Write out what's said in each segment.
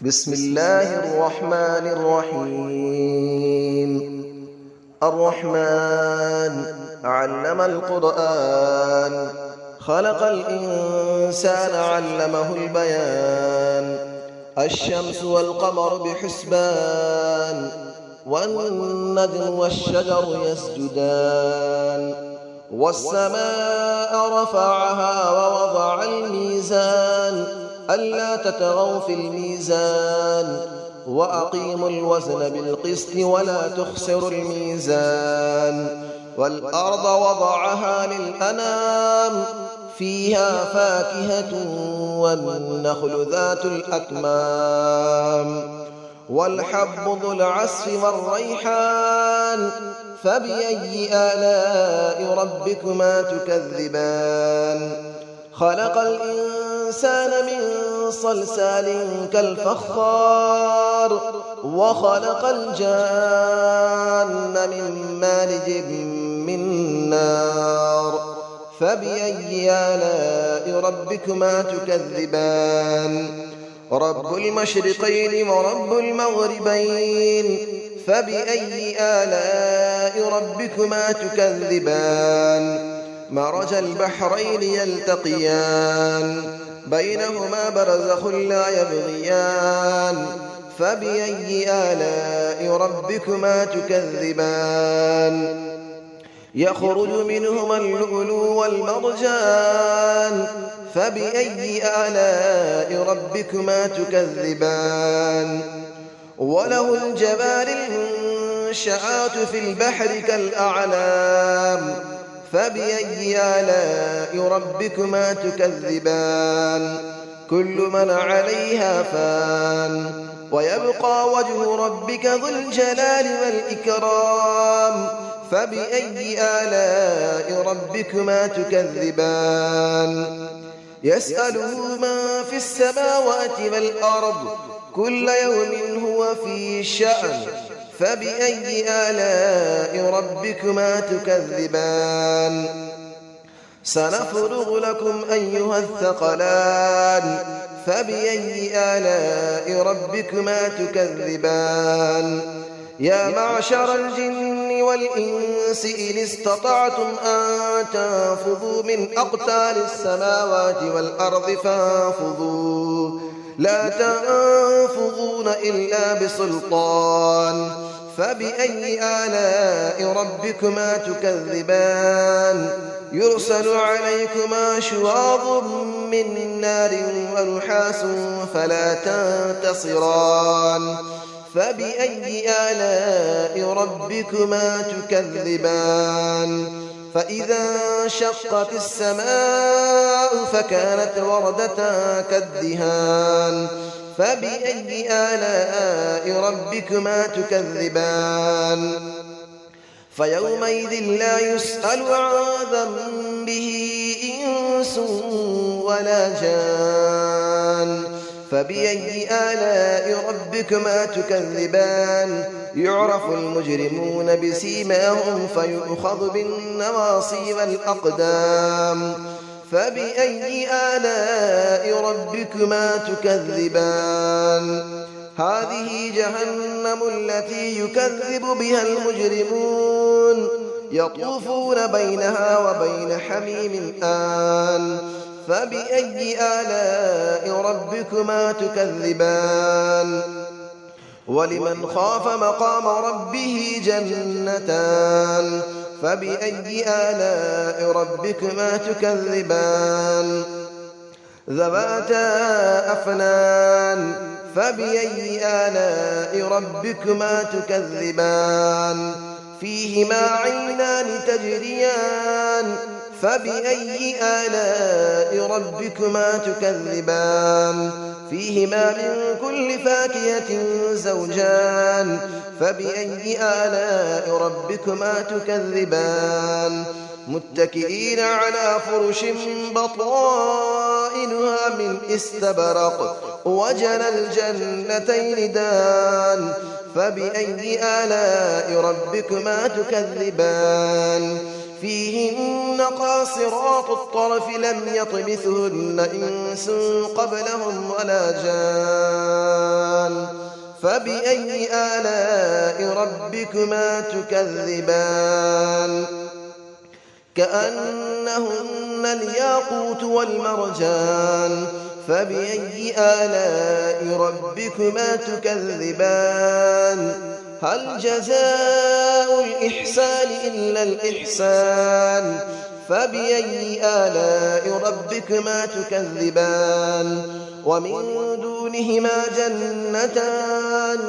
بسم الله الرحمن الرحيم. الرحمن علم القرآن، خلق الإنسان علمه البيان. الشمس والقمر بحسبان، والنجم والشجر يسجدان. والسماء رفعها ووضع الميزان، ألا تطغوا في الميزان، وأقيموا الوزن بالقسط ولا تخسروا الميزان. والأرض وضعها للأنام، فيها فاكهة والنخل ذات الأكمام، والحب ذو العصف والريحان. فبأي آلاء ربكما تكذبان؟ خلق الإنسان من صلصال كالفخار، وخلق الجان من مارج من نار. فبأي آلاء ربكما تكذبان؟ رب المشرقين ورب المغربين. فبأي آلاء ربكما تكذبان؟ مرج البحرين يلتقيان، بينهما برزخ لا يبغيان. فبأي آلاء ربكما تكذبان؟ يخرج منهما اللؤلؤ والمرجان. فبأي آلاء ربكما تكذبان؟ وله الجبال المنشآت في البحر كالأعلام. فبأي آلاء ربكما تكذبان؟ كل من عليها فان، ويبقى وجه ربك ذو الجلال والإكرام. فبأي آلاء ربكما تكذبان؟ يسأله من في السماوات والأرض، كل يوم هو في شأن. فبأي آلاء ربكما تكذبان؟ سنفرغ لكم أيها الثقلان. فبأي آلاء ربكما تكذبان؟ يا معشر الجن والإنس إن استطعتم أن تنفذوا من أقطار السماوات والأرض فانفذوا، لا تنفذون إلا بسلطان. فبأي آلاء ربكما تكذبان؟ يرسل عليكما شواظ من نار ونحاس فلا تنتصران. فبأي آلاء ربكما تكذبان؟ فإذا انشقت السماء فكانت وردة كالدهان. فبأي آلاء ربكما تكذبان؟ فيومئذ لا يسأل عن ذنبه إنس ولا جان. فبأي آلاء ربكما تكذبان؟ يعرف المجرمون بسيماهم فيؤخذ بالنواصي والأقدام. فبأي آلاء ربكما تكذبان؟ هذه جهنم التي يكذب بها المجرمون، يطوفون بينها وبين حميم آن. فبأي آلاء ربكما تكذبان؟ ولمن خاف مقام ربه جنتان. فبأي آلاء ربكما تكذبان؟ ذواتا أفنان. فبأي آلاء ربكما تكذبان؟ فيهما عينان تجريان. فبأي آلاء ربكما تكذبان؟ فيهما من كل فاكهة زوجان. فبأي آلاء ربكما تكذبان؟ متكئين على فرش بطائنها من استبرق، وجنى الجنتين دان. فبأي آلاء ربكما تكذبان؟ فيهن قاصرات الطرف لم يطمثهن إنس قبلهم ولا جان فبأي آلاء ربكما تكذبان كأنهن الياقوت والمرجان فبأي آلاء ربكما تكذبان هل جزاء الإحسان إلا الإحسان فبأي آلاء ربكما تكذبان ومن دونهما جنتان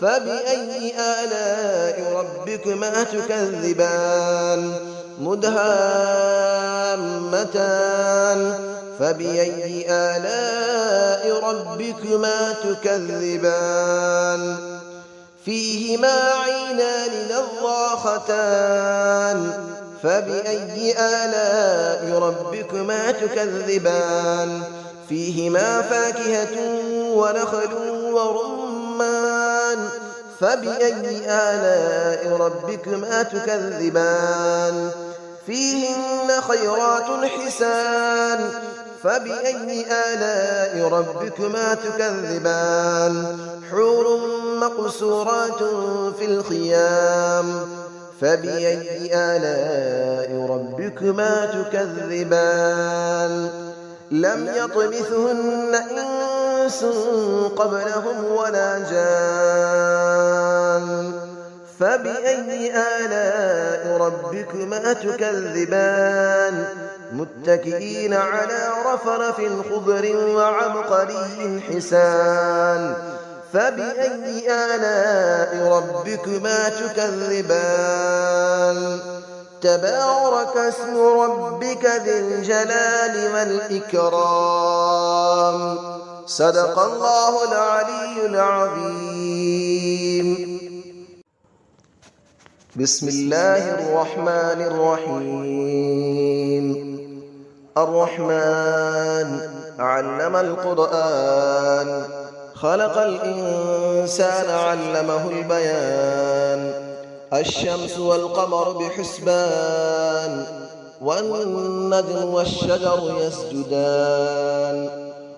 فبأي آلاء ربكما تكذبان مدهامتان فبأي آلاء ربكما تكذبان فيهما عينان نضاختان فبأي آلاء ربكما تكذبان فيهما فاكهة ونخل ورمان فبأي آلاء ربكما تكذبان فيهن خيرات حسان فبأي آلاء ربكما تكذبان حور مقصورات في الخيام فبأي آلاء ربكما تكذبان لم يطمثهن إنس قبلهم ولا جان فبأي آلاء ربكما تكذبان متكئين على رفرف خضر وعبقري حسان فبأي آلاء ربكما تكذبان تبارك اسم ربك ذي الجلال والإكرام صدق الله العلي العظيم بسم الله الرحمن الرحيم الرحمن علم القرآن خلق الإنسان علمه البيان الشمس والقمر بحسبان والنجم والشجر يسجدان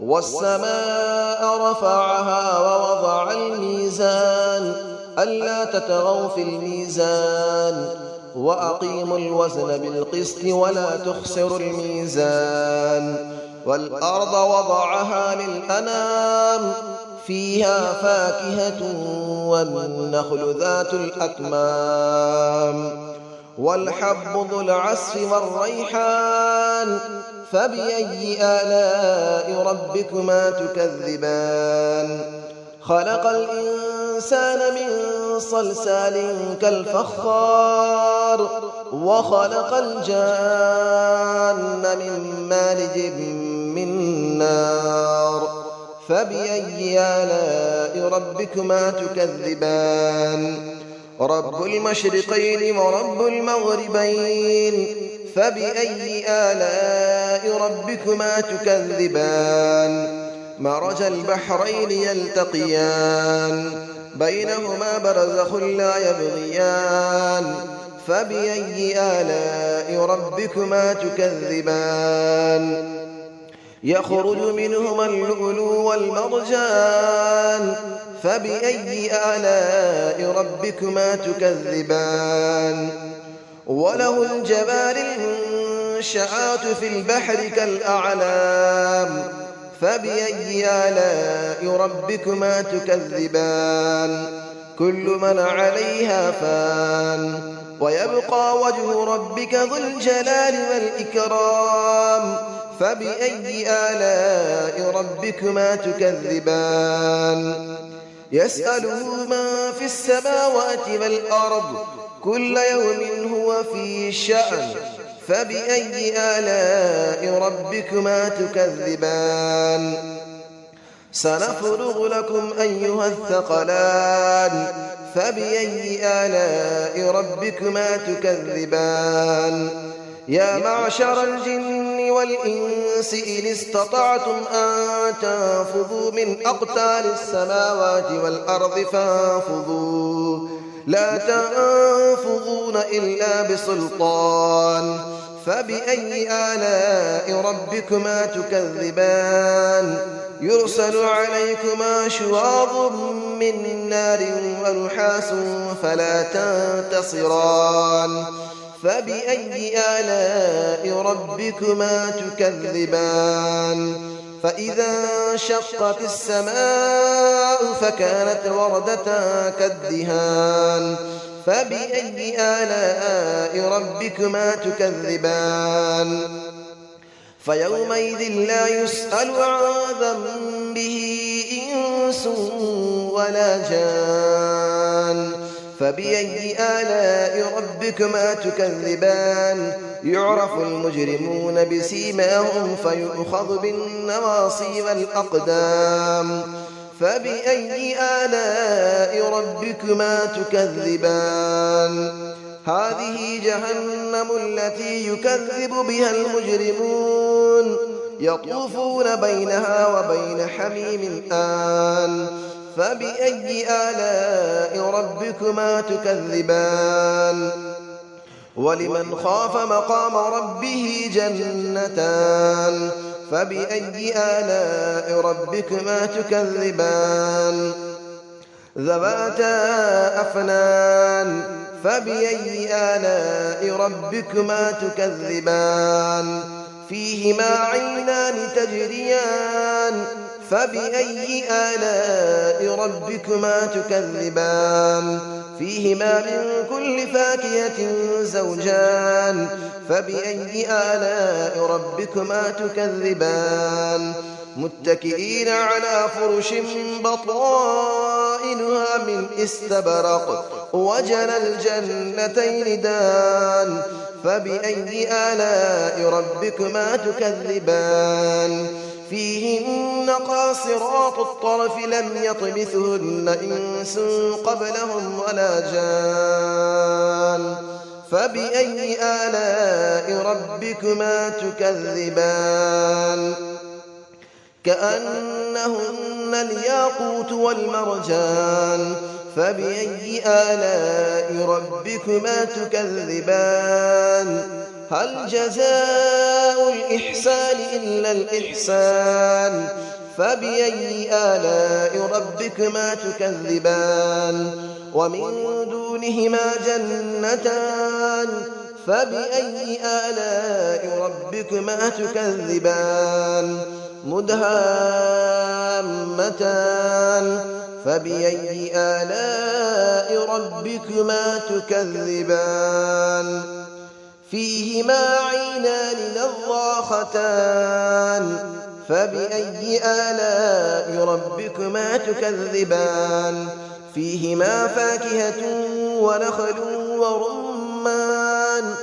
والسماء رفعها ووضع الميزان ألا تطغوا في الميزان وأقيموا الوزن بالقسط ولا تخسروا الميزان والأرض وضعها للأنام فيها فاكهة والنخل ذات الأكمام والحب ذو العصف والريحان فبأي آلاء ربكما تكذبان خلق الإنسان من صلصال كالفخار وخلق الجان من مارج من نار فبأي آلاء ربكما تكذبان رب المشرقين ورب المغربين فبأي آلاء ربكما تكذبان مرج البحرين يلتقيان بينهما برزخ لا يبغيان فبأي آلاء ربكما تكذبان يخرج منهما اللؤلؤ والمرجان فبأي آلاء ربكما تكذبان وله الجبال المنشآت في البحر كالأعلام فبأي آلاء ربكما تكذبان كل من عليها فان ويبقى وجه ربك ذو الجلال والإكرام فبأي آلاء ربكما تكذبان يسأله من في السماوات والأرض كل يوم هو في شأن فبأي آلاء ربكما تكذبان سنفرغ لكم أيها الثقلان فبأي آلاء ربكما تكذبان يا معشر الجن والإنس إن استطعتم أن تنفذوا من أقطار السماوات والأرض فانفذوا لا تنفذون إلا بسلطان فبأي آلاء ربكما تكذبان يرسل عليكما شواظ من نار ونحاس فلا تنتصران فبأي آلاء ربكما تكذبان فإذا انشقت السماء فكانت وردة كالدهان فبأي آلاء ربكما تكذبان فيومئذ لا يسأل عن ذنبه إنس ولا جان فبأي آلاء ربكما تكذبان يعرف المجرمون بسيماهم فيؤخذ بالنواصي والأقدام فبأي آلاء ربكما تكذبان هذه جهنم التي يكذب بها المجرمون يطوفون بينها وبين حميم آن فبأي آلاء ربكما تكذبان ولمن خاف مقام ربه جنتان فبأي آلاء ربكما تكذبان ذواتا أفنان فبأي آلاء ربكما تكذبان فيهما عينان تجريان فبأي آلاء ربكما تكذبان فيهما من كل فاكهة زوجان فبأي آلاء ربكما تكذبان متكئين على فرش بطائنها من استبرق وجنى الجنتين دان فبأي آلاء ربكما تكذبان فيهن قاصرات الطرف لم يطمثهن إنس قبلهم ولا جان فبأي آلاء ربكما تكذبان كأنهن الياقوت والمرجان فبأي آلاء ربكما تكذبان هل جزاء الإحسان إلا الإحسان فبأي آلاء ربكما تكذبان ومن دونهما جنتان فبأي آلاء ربكما تكذبان مدهامتان فبأي آلاء ربكما تكذبان فيهما عينان نضاختان فبأي آلاء ربكما تكذبان فيهما فاكهة ونخل ورمان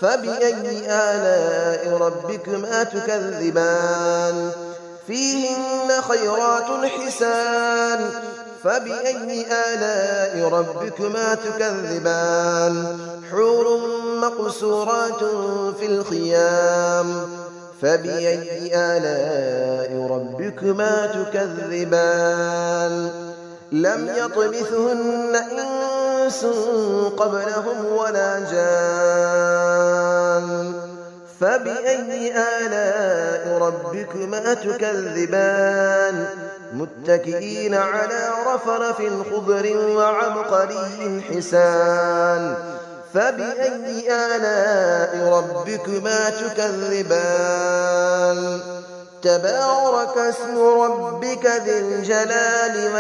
فبأي آلاء ربكما تكذبان فيهن خيرات حسان فبأي آلاء ربكما تكذبان حور مقصورات في الخيام فبأي آلاء ربكما تكذبان لم يطمثهن إنس قبلهم ولا جان فبأي آلاء ربكما تكذبان متكئين على رفرف خضر وعبقري حسان فبأي آلاء ربكما تكذبان تبارك اسم ربك ذي الجلال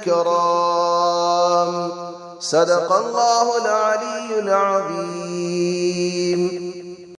والإكرام صدق الله العلي العظيم.